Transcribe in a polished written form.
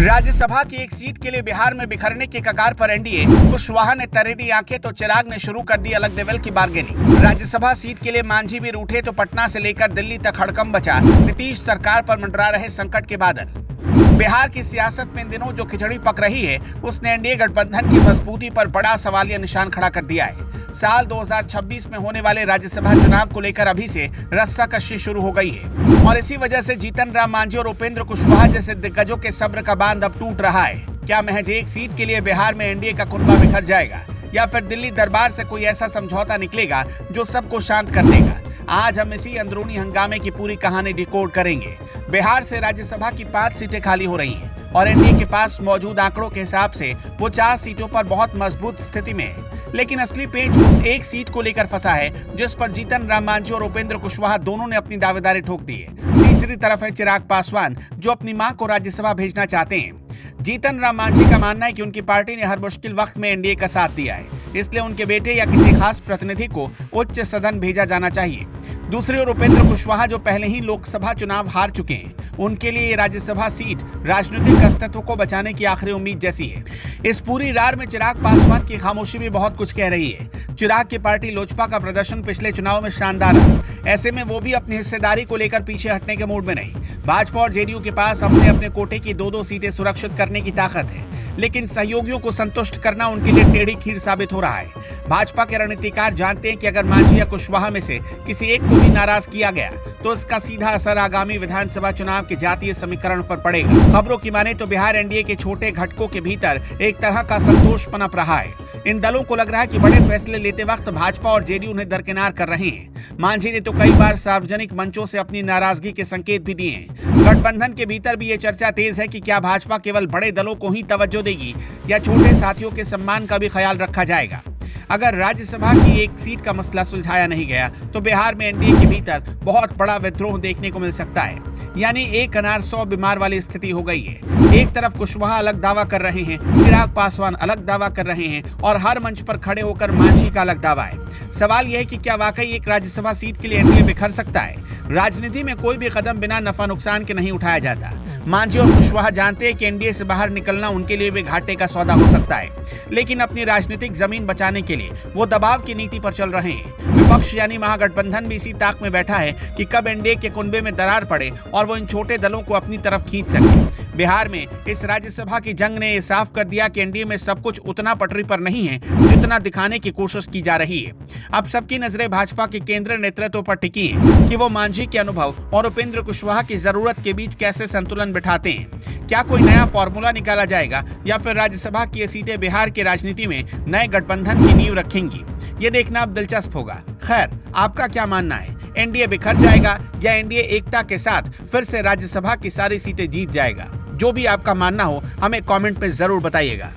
राज्यसभा की एक सीट के लिए बिहार में बिखरने की कगार पर एनडीए। कुशवाहा ने तरेरी आंखें तो चिराग ने शुरू कर दी अलग लेवल की बार्गेनिंग। राज्यसभा सीट के लिए मांझी भी रूठे तो पटना से लेकर दिल्ली तक हड़कंप बचा। नीतीश सरकार पर मंडरा रहे संकट के बादल। बिहार की सियासत में इन दिनों जो खिचड़ी पक रही है, उसने एनडीए गठबंधन की मजबूती पर बड़ा सवालिया निशान खड़ा कर दिया है। साल 2026 में होने वाले राज्यसभा चुनाव को लेकर अभी से रस्साकशी शुरू हो गई है और इसी वजह से जीतन राम मांझी और उपेंद्र कुशवाहा जैसे दिग्गजों के सब्र का बांध अब टूट रहा है। क्या महज एक सीट के लिए बिहार में एनडीए का कुनबा बिखर जाएगा या फिर दिल्ली दरबार से कोई ऐसा समझौता निकलेगा जो सबको शांत कर देगा? आज हम इसी अंदरूनी हंगामे की पूरी कहानी डिकोड करेंगे। बिहार से राज्यसभा की 5 सीटें खाली हो रही हैं और एनडीए के पास मौजूद आंकड़ों के हिसाब से वो 4 सीटों पर बहुत मजबूत स्थिति में है। लेकिन असली पेच उस एक सीट को लेकर फंसा है जिस पर जीतन राम मांझी और उपेंद्र कुशवाहा दोनों ने अपनी दावेदारी ठोक दी है। तीसरी तरफ है चिराग पासवान, जो अपनी मां को राज्यसभा भेजना चाहते हैं। जीतन राम मांझी का मानना है कि उनकी पार्टी ने हर मुश्किल वक्त में एनडीए का साथ दिया है, इसलिए उनके बेटे या किसी खास प्रतिनिधि को उच्च सदन भेजा जाना चाहिए। दूसरी ओर उपेंद्र कुशवाहा, जो पहले ही लोकसभा चुनाव हार चुके हैं, उनके लिए ये राज्यसभा सीट राजनीतिक अस्तित्व को बचाने की आखिरी उम्मीद जैसी है। इस पूरी रार में चिराग पासवान की खामोशी भी बहुत कुछ कह रही है। चिराग की पार्टी लोजपा का प्रदर्शन पिछले चुनाव में शानदार रहा। ऐसे में वो भी अपनी हिस्सेदारी को लेकर पीछे हटने के मूड में नहीं। भाजपा और जेडीयू के पास अपने अपने कोटे की 2-2 सीटें सुरक्षित करने की ताकत है, लेकिन सहयोगियों को संतुष्ट करना उनके लिए टेढ़ी खीर साबित हो रहा है। भाजपा के रणनीतिकार जानते हैं कि अगर मांझी या कुशवाहा में से किसी एक को भी नाराज किया गया तो इसका सीधा असर आगामी विधानसभा चुनाव के जातीय समीकरण पर पड़ेगा। खबरों की माने तो बिहार एनडीए के छोटे घटकों के भीतर एक तरह का संतोष पनप रहा है। इन दलों को लग रहा है कि बड़े फैसले लेते वक्त भाजपा और जेडीयू उन्हें दरकिनार कर रहे हैं। मांझी ने तो कई बार सार्वजनिक मंचों से अपनी नाराजगी के संकेत भी दिए हैं। गठबंधन के भीतर भी ये चर्चा तेज है कि क्या भाजपा केवल बड़े दलों को ही तवज्जो देगी या छोटे साथियों के सम्मान का भी ख्याल रखा जाएगा। अगर राज्यसभा की एक सीट का मसला सुलझाया नहीं गया तो बिहार में एनडीए के भीतर बहुत बड़ा विद्रोह देखने को मिल सकता है। यानी एक अनार 100 बीमार वाली स्थिति हो गई है। एक तरफ कुशवाहा अलग दावा कर रहे हैं, चिराग पासवान अलग दावा कर रहे हैं और हर मंच पर खड़े होकर मांझी का अलग दावा है। सवाल यह है कि क्या वाकई एक राज्यसभा सीट के लिए एनडीए बिखर सकता है? राजनीति में कोई भी कदम बिना नफा नुकसान के नहीं उठाया जाता। मांझी और कुशवाहा जानते हैं कि एनडीए से बाहर निकलना उनके लिए भी घाटे का सौदा हो सकता है, लेकिन अपनी राजनीतिक जमीन बचाने के लिए वो दबाव की नीति पर चल रहे हैं। विपक्ष यानी महागठबंधन भी इसी ताक में बैठा है कि कब एनडीए के कुनबे में दरार पड़े और वो इन छोटे दलों को अपनी तरफ खींच सके। बिहार में इस राज्यसभा की जंग ने साफ कर दिया कि एनडीए में सब कुछ उतना पटरी पर नहीं है जितना दिखाने की कोशिश की जा रही है। अब सबकी नजरें भाजपा के केंद्रीय नेतृत्व पर टिकी हैं कि वो मांझी के अनुभव और उपेंद्र कुशवाहा की जरूरत के बीच कैसे संतुलन बिठाते हैं। क्या कोई नया फॉर्मूला निकाला जाएगा या फिर राज्यसभा की ये सीटें बिहार की राजनीति में नए गठबंधन की नींव रखेंगी? ये देखना अब दिलचस्प होगा। खैर, आपका क्या मानना है? एनडीए बिखर जाएगा या एनडीए एकता के साथ फिर से राज्यसभा की सारी सीटें जीत जाएगा? जो भी आपका मानना हो, हमें कमेंट में जरूर बताइएगा।